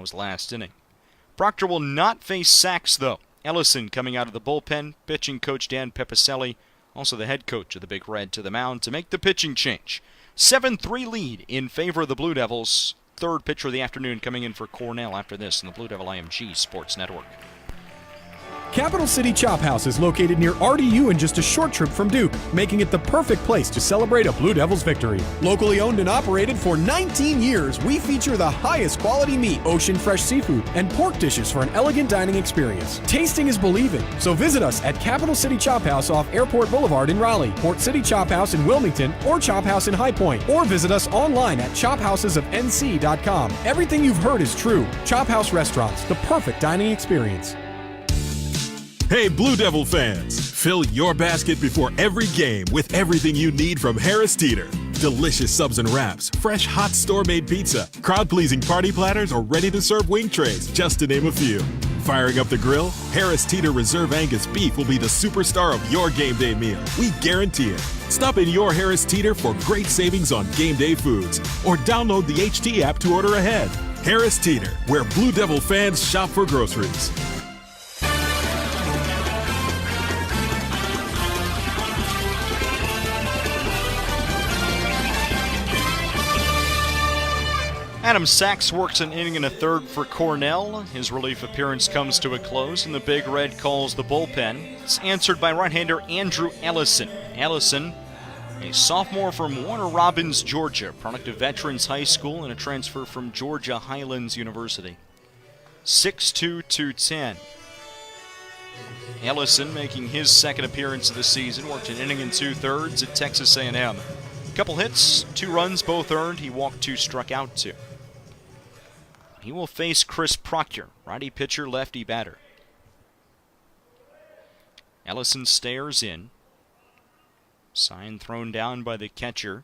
was last inning. Proctor will not face sacks, though. Ellison coming out of the bullpen, pitching coach Dan Pepicelli, also the head coach of the Big Red, to the mound to make the pitching change. 7-3 lead in favor of the Blue Devils. Third pitcher of the afternoon coming in for Cornell after this in the Blue Devil IMG Sports Network. Capital City Chop House is located near RDU and just a short trip from Duke, making it the perfect place to celebrate a Blue Devils victory. Locally owned and operated for 19 years, we feature the highest quality meat, ocean fresh seafood, and pork dishes for an elegant dining experience. Tasting is believing, so visit us at Capital City Chop House off Airport Boulevard in Raleigh, Port City Chop House in Wilmington, or Chop House in High Point, or visit us online at chophousesofnc.com. Everything you've heard is true. Chop House Restaurants, the perfect dining experience. Hey Blue Devil fans, fill your basket before every game with everything you need from Harris Teeter. Delicious subs and wraps, fresh hot store-made pizza, crowd-pleasing party platters, or ready-to-serve wing trays, just to name a few. Firing up the grill? Harris Teeter Reserve Angus Beef will be the superstar of your game day meal. We guarantee it. Stop in your Harris Teeter for great savings on game day foods, or download the HT app to order ahead. Harris Teeter, where Blue Devil fans shop for groceries. Adam Sachs works an inning and a third for Cornell. His relief appearance comes to a close, and the Big Red calls the bullpen. It's answered by right-hander Andrew Ellison. Ellison, a sophomore from Warner Robins, Georgia, product of Veterans High School and a transfer from Georgia Highlands University. 6'2", 210. Ellison making his second appearance of the season. Worked an inning and two-thirds at Texas A&M. Couple hits, 2 runs, both earned. He walked 2, struck out 2. He will face Chris Proctor, righty pitcher, lefty batter. Ellison stares in. Sign thrown down by the catcher.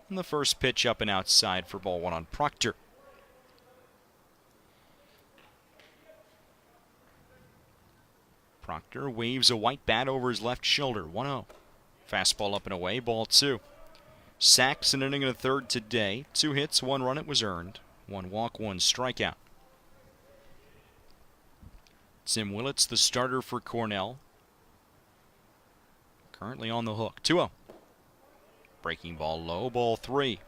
And the first pitch up and outside for ball 1 on Proctor. Proctor waves a white bat over his left shoulder. 1-0. Fastball up and away, ball 2. Sacks an inning and a third today. 2 hits, 1 run, it was earned. 1 walk, 1 strikeout. Tim Willits, the starter for Cornell. Currently on the hook. 2-0. Breaking ball low, ball 3.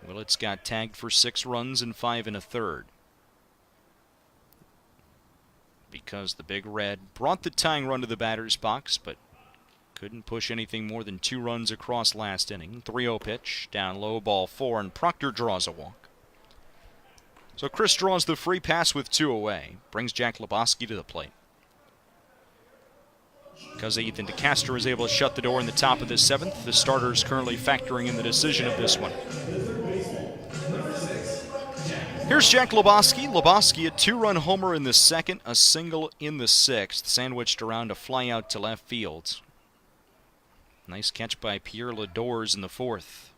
Willits got tagged for 6 runs and 5 and a third. Because the Big Red brought the tying run to the batter's box, but couldn't push anything more than 2 runs across last inning. 3-0 pitch, down low, ball 4, and Proctor draws a walk. So Chris draws the free pass with 2 away. Brings Jack Lebowski to the plate. Because Ethan DeCastro is able to shut the door in the top of the 7th, the starter is currently factoring in the decision of this one. Here's Jack Lebowski. Lebowski, a 2-run homer in the 2nd, a single in the 6th, sandwiched around a fly out to left field. Nice catch by Pierre Ledors in the 4th.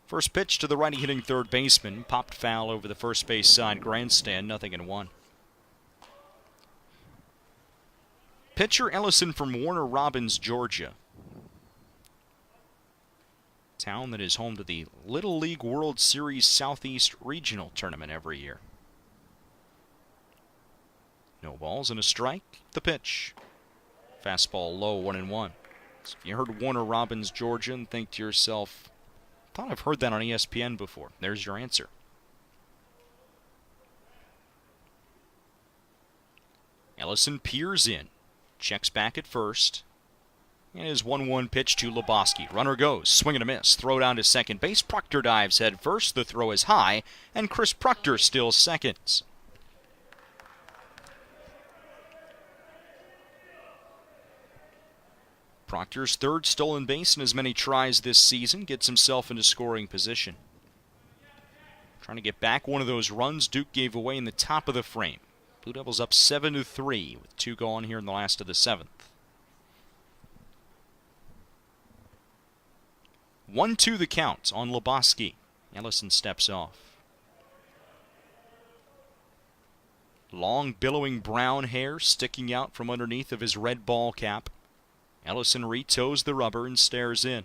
First pitch to the righty hitting third baseman. Popped foul over the first base side grandstand. 0-1. Pitcher Ellison from Warner Robins, Georgia. Town that is home to the Little League World Series Southeast Regional Tournament every year. No balls and a strike. The pitch. Fastball low, 1-1. So if you heard Warner Robins, Georgia, and think to yourself, I thought I've heard that on ESPN before. There's your answer. Ellison peers in. Checks back at first. And his 1-1 pitch to Lebowski. Runner goes. Swing and a miss. Throw down to second base. Proctor dives head first. The throw is high. And Chris Proctor still second. Proctor's 3rd stolen base in as many tries this season gets himself into scoring position. Trying to get back one of those runs Duke gave away in the top of the frame. Blue Devils up 7-3 with 2 gone here in the last of the 7th. 1-2 the count on Lebowski. Ellison steps off. Long billowing brown hair sticking out from underneath of his red ball cap. Ellison retoes the rubber and stares in.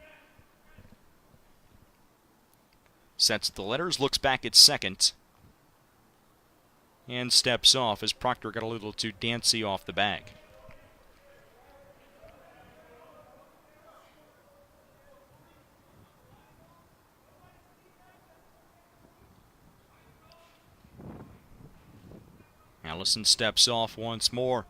Sets the letters, looks back at second, and steps off as Proctor got a little too dancy off the bag. Allison steps off once more.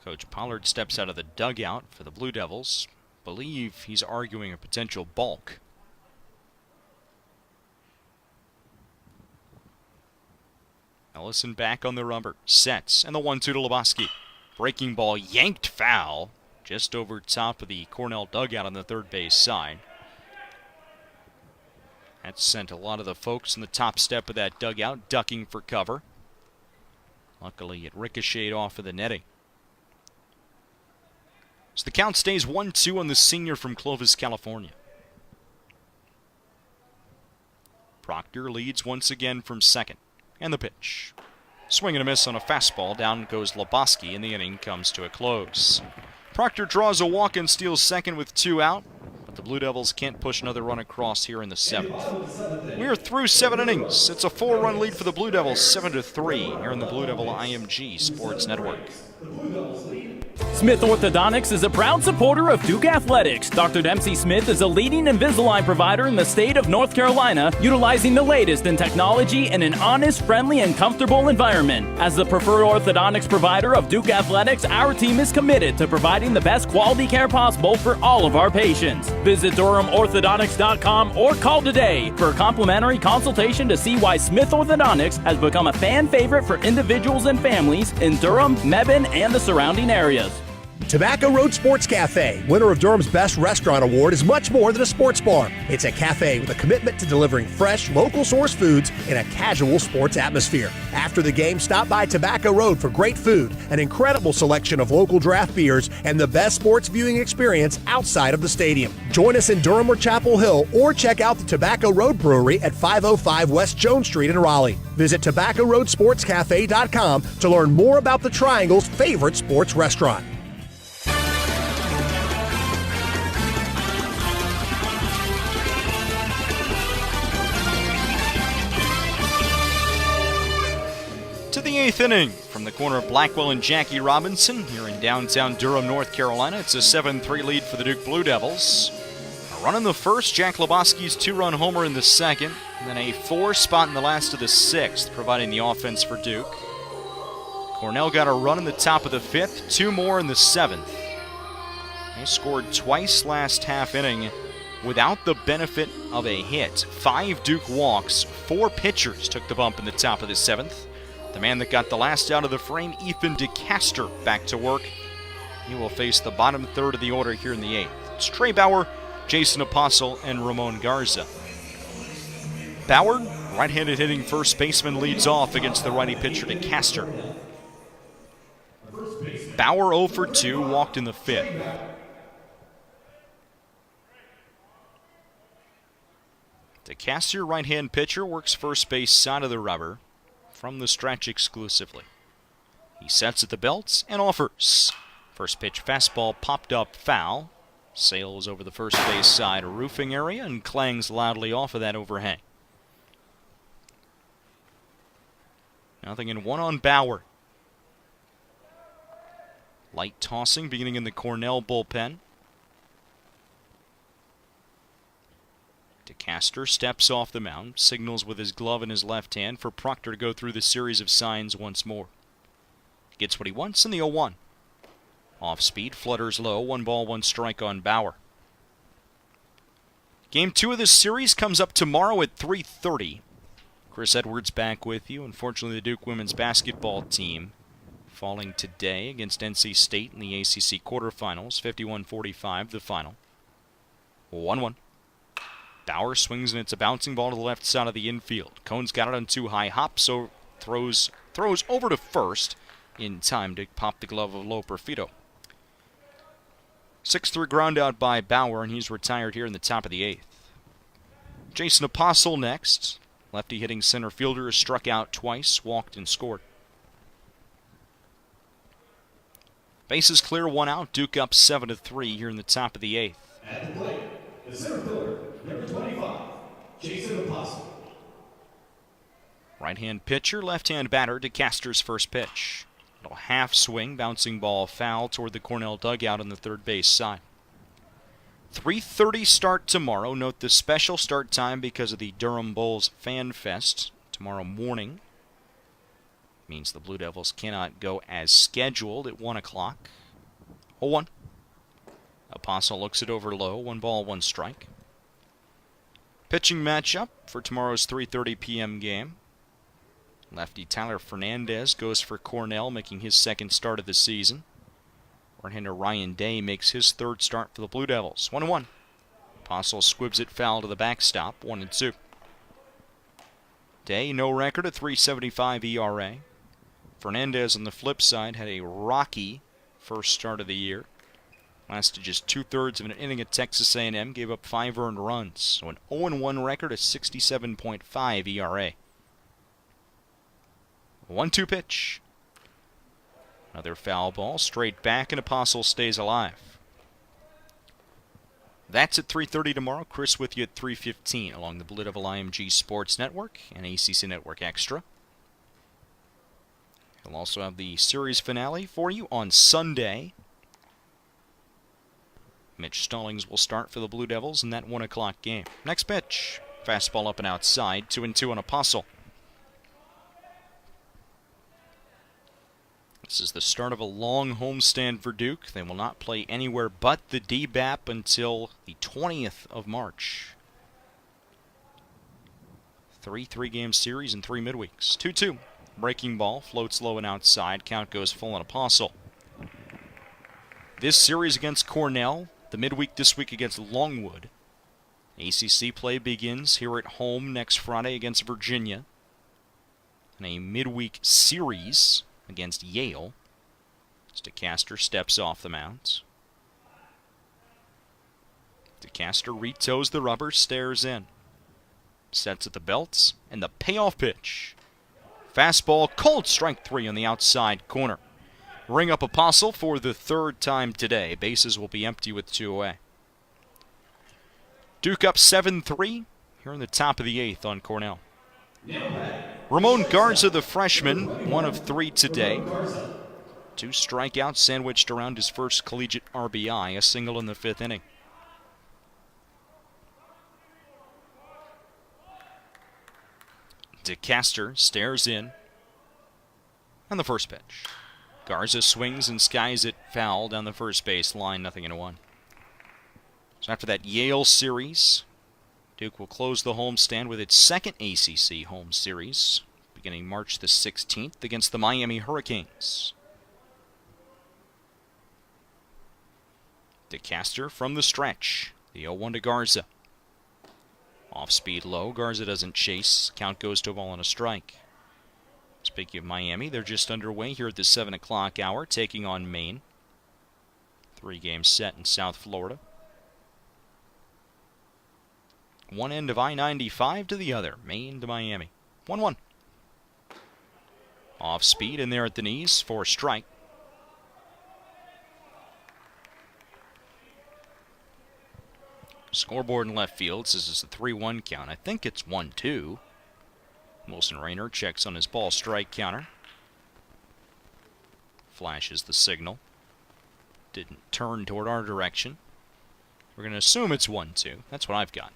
Coach Pollard steps out of the dugout for the Blue Devils. Believe he's arguing a potential balk. Ellison back on the rubber, sets, and the 1-2 to Lebowski. Breaking ball yanked foul, just over top of the Cornell dugout on the third base side. That sent a lot of the folks in the top step of that dugout ducking for cover. Luckily, it ricocheted off of the netting. So the count stays 1-2 on the senior from Clovis, California. Proctor leads once again from second. And the pitch. Swing and a miss on a fastball. Down goes Lebowski, and the inning comes to a close. Proctor draws a walk and steals second with 2 out. But the Blue Devils can't push another run across here in the 7th. We are through 7 innings. It's a 4-run lead for the Blue Devils, 7-3, here in the Blue Devil IMG Sports Network. Smith Orthodontics is a proud supporter of Duke Athletics. Dr. Dempsey Smith is a leading Invisalign provider in the state of North Carolina, utilizing the latest in technology in an honest, friendly, and comfortable environment. As the preferred orthodontics provider of Duke Athletics, our team is committed to providing the best quality care possible for all of our patients. Visit DurhamOrthodontics.com or call today for a complimentary consultation to see why Smith Orthodontics has become a fan favorite for individuals and families in Durham, Mebane, and the surrounding areas. Tobacco Road Sports Cafe, winner of Durham's Best Restaurant Award, is much more than a sports bar. It's a cafe with a commitment to delivering fresh, local source foods in a casual sports atmosphere. After the game, stop by Tobacco Road for great food, an incredible selection of local draft beers, and the best sports viewing experience outside of the stadium. Join us in Durham or Chapel Hill, or check out the Tobacco Road Brewery at 505 West Jones Street in Raleigh. Visit TobaccoRoadSportsCafe.com to learn more about the Triangle's favorite sports restaurant. To the 8th inning from the corner of Blackwell and Jackie Robinson here in downtown Durham, North Carolina. It's a 7-3 lead for the Duke Blue Devils. A run in the first, Jack Lebowski's 2-run homer in the second, and then a 4 spot in the last of the 6th, providing the offense for Duke. Cornell got a run in the top of the 5th, 2 more in the 7th. They scored twice last half inning without the benefit of a hit. 5 Duke walks, 4 pitchers took the bump in the top of the 7th. The man that got the last out of the frame, Ethan DeCaster, back to work. He will face the bottom third of the order here in the 8th. It's Trey Bauer, Jason Apostle, and Ramon Garza. Bauer, right-handed hitting first baseman, leads off against the righty pitcher DeCaster. Bauer 0 for 2, walked in the 5th. DeCaster, right-hand pitcher, works first base side of the rubber from the stretch exclusively. He sets at the belt and offers. First pitch fastball popped up foul. Sails over the first base side roofing area and clangs loudly off of that overhang. 0-1 on Bauer. Light tossing beginning in the Cornell bullpen. DeCaster steps off the mound, signals with his glove in his left hand for Proctor to go through the series of signs once more. Gets what he wants in the 0-1. Off speed, flutters low, 1 ball, 1 strike on Bauer. Game 2 of this series comes up tomorrow at 3:30. Chris Edwards back with you. Unfortunately, the Duke women's basketball team falling today against NC State in the ACC quarterfinals, 51-45 the final. 1-1. Bauer swings and it's a bouncing ball to the left side of the infield. Cohn's got it on 2 high, hops, so throws over to first in time to pop the glove of Loper Fito. 6-3 ground out by Bauer, and he's retired here in the top of the 8th. Jason Apostle next. Lefty hitting center fielder has struck out twice, walked and scored. Bases clear, 1 out. Duke up 7-3 here in the top of the 8th. At the plate, the center fielder, number 25. Right-hand pitcher, left-hand batter, DeCaster's first pitch. Little half swing, bouncing ball foul toward the Cornell dugout on the third base side. 3:30 start tomorrow. Note the special start time because of the Durham Bulls Fan Fest tomorrow morning. Means the Blue Devils cannot go as scheduled at 1 o'clock. 0-1. Apostle looks it over low. 1 ball, 1 strike. Pitching matchup for tomorrow's 3:30 p.m. game. Lefty Tyler Fernandez goes for Cornell, making his second start of the season. Right-hander Ryan Day makes his third start for the Blue Devils. 1-1. Apostle squibs it foul to the backstop. 1-2. Day, no record, a 3.75 ERA. Fernandez on the flip side had a rocky first start of the year. Lasted just 2/3 of an inning at Texas A&M, gave up 5 earned runs. So an 0-1 record, a 67.5 ERA. 1-2 pitch. Another foul ball, straight back, and Apostle stays alive. That's at 3:30 tomorrow. Chris with you at 3:15 along the Blue Devil IMG Sports Network and ACC Network Extra. We'll also have the series finale for you on Sunday. Mitch Stallings will start for the Blue Devils in that 1 o'clock game. Next pitch. Fastball up and outside. 2-2 on Apostle. This is the start of a long homestand for Duke. They will not play anywhere but the DBAP until the 20th of March. 3-game series in 3 midweeks. 2-2. Breaking ball, floats low and outside. Count goes full on Apostle. This series against Cornell, the midweek this week against Longwood. ACC play begins here at home next Friday against Virginia. And a midweek series against Yale. DeCaster steps off the mound. DeCaster retoes the rubber, stares in. Sets at the belts, and the payoff pitch. Fastball, called strike 3 on the outside corner. Ring up Apostle for the 3rd time today. Bases will be empty with 2 away. Duke up 7-3 here in the top of the 8th on Cornell. Ramon Garza, the freshman, 1 of 3 today. 2 strikeouts sandwiched around his first collegiate RBI, a single in the 5th inning. DeCaster stares in. And the first pitch. Garza swings and skies it foul down the first base line, 0-1. So after that Yale series, Duke will close the homestand with its second ACC home series, beginning March the 16th against the Miami Hurricanes. DeCaster from the stretch. The 0-1 to Garza. Off speed low. Garza doesn't chase. Count goes to a ball and a strike. Speaking of Miami, they're just underway here at the 7 o'clock hour, taking on Maine. 3-game set in South Florida. One end of I-95 to the other. Maine to Miami. 1-1. Off speed in there at the knees for a strike. Scoreboard in left field says it's a 3-1 count. I think it's 1-2. Wilson Rayner checks on his ball strike counter. Flashes the signal. Didn't turn toward our direction. We're going to assume it's 1-2. That's what I've got.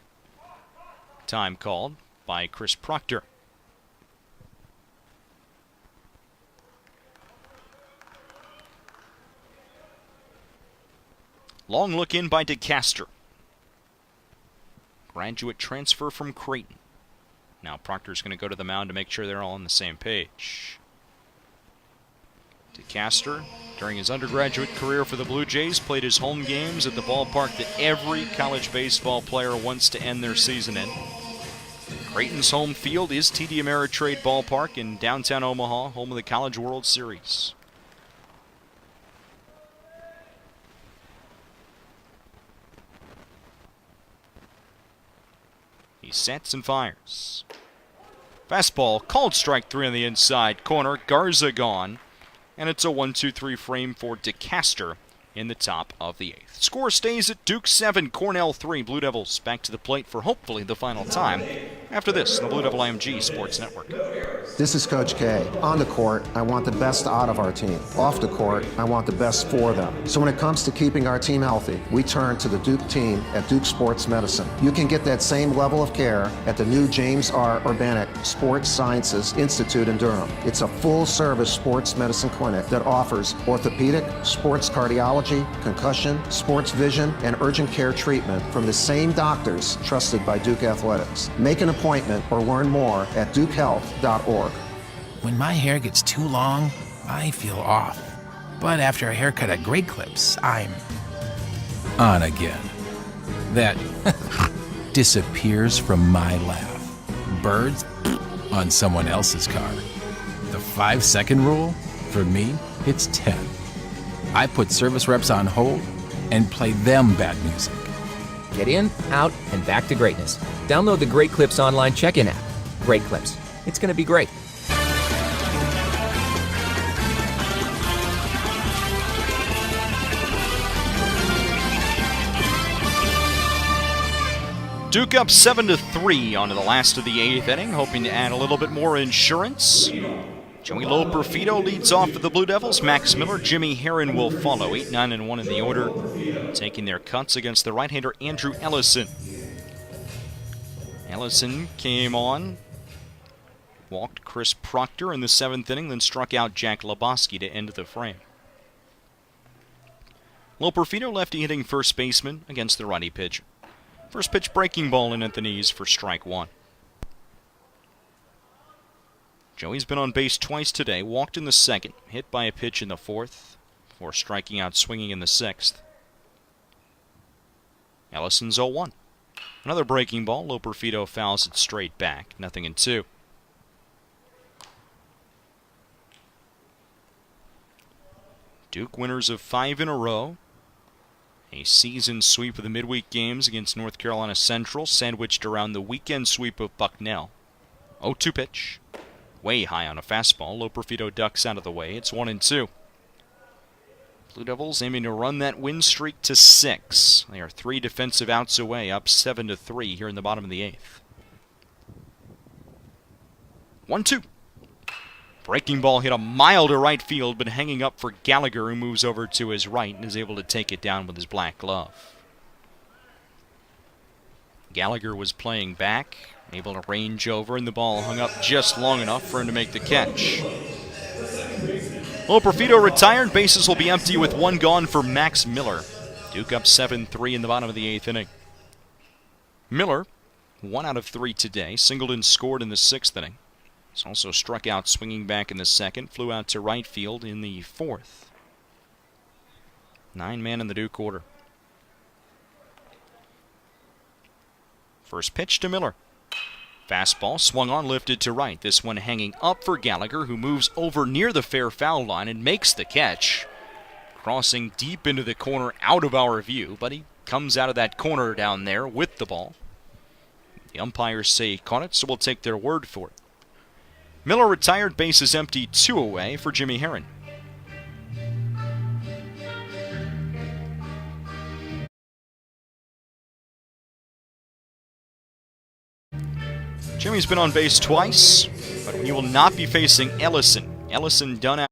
Time called by Chris Proctor. Long look in by DeCaster. Graduate transfer from Creighton. Now Proctor's going to go to the mound to make sure they're all on the same page. DeCaster, during his undergraduate career for the Blue Jays, played his home games at the ballpark that every college baseball player wants to end their season in. Creighton's home field is TD Ameritrade Ballpark in downtown Omaha, home of the College World Series. He sets and fires. Fastball, called strike 3 on the inside corner. Garza gone. And it's a 1-2-3 frame for DeCaster in the top of the 8th. Score stays at Duke 7, Cornell 3. Blue Devils back to the plate for hopefully the final time after this on the Blue Devil IMG Sports Network. This is Coach K. On the court, I want the best out of our team. Off the court, I want the best for them. So when it comes to keeping our team healthy, we turn to the Duke team at Duke Sports Medicine. You can get that same level of care at the new James R. Urbanic Sports Sciences Institute in Durham. It's a full-service sports medicine clinic that offers orthopedic, sports cardiology, concussion, sports vision, and urgent care treatment from the same doctors trusted by Duke Athletics. Make an appointment or learn more at dukehealth.org. When my hair gets too long, I feel off. But after a haircut at Great Clips, I'm on again. That disappears from my laugh. Birds on someone else's car. The 5-second rule? For me, it's 10. I put service reps on hold and play them bad music. Get in, out, and back to greatness. Download the Great Clips online check-in app. Great Clips. It's going to be great. Duke up 7-3 onto the last of the 8th inning, hoping to add a little bit more insurance. Joey Loperfido leads off for the Blue Devils. Max Miller, Jimmy Herron will follow. 8, 9, and 1 in the order, taking their cuts against the right-hander Andrew Ellison. Ellison came on, walked Chris Proctor in the 7th inning, then struck out Jack Lebowski to end the frame. Loperfido, lefty hitting first baseman against the righty pitcher. First pitch breaking ball in at the knees for strike 1. Joey's been on base twice today, walked in the 2nd, hit by a pitch in the 4th, before striking out swinging in the 6th. Ellison's 0-1. Another breaking ball, Loperfido fouls it straight back, 0-2. Duke winners of 5 in a row. A season sweep of the midweek games against North Carolina Central, sandwiched around the weekend sweep of Bucknell. 0-2 pitch. Way high on a fastball. Loperfido ducks out of the way. It's 1-2. Blue Devils aiming to run that win streak to 6. They are 3 defensive outs away, up 7-3 here in the bottom of the 8th. 1-2. Breaking ball hit a mile to right field, but hanging up for Gallagher, who moves over to his right and is able to take it down with his black glove. Gallagher was playing back, able to range over, and the ball hung up just long enough for him to make the catch. Loperfido retired. Bases will be empty with 1 gone for Max Miller. Duke up 7-3 in the bottom of the 8th inning. Miller, 1 out of 3 today, singled and scored in the 6th inning. He's also struck out swinging back in the 2nd, flew out to right field in the 4th. 9-man in the Duke order. First pitch to Miller. Fastball swung on, lifted to right. This one hanging up for Gallagher, who moves over near the fair foul line and makes the catch. Crossing deep into the corner, out of our view, but he comes out of that corner down there with the ball. The umpires say he caught it, so we'll take their word for it. Miller retired, bases empty, 2 away for Jimmy Herron. Jimmy's been on base twice, but he will not be facing Ellison. Ellison done out.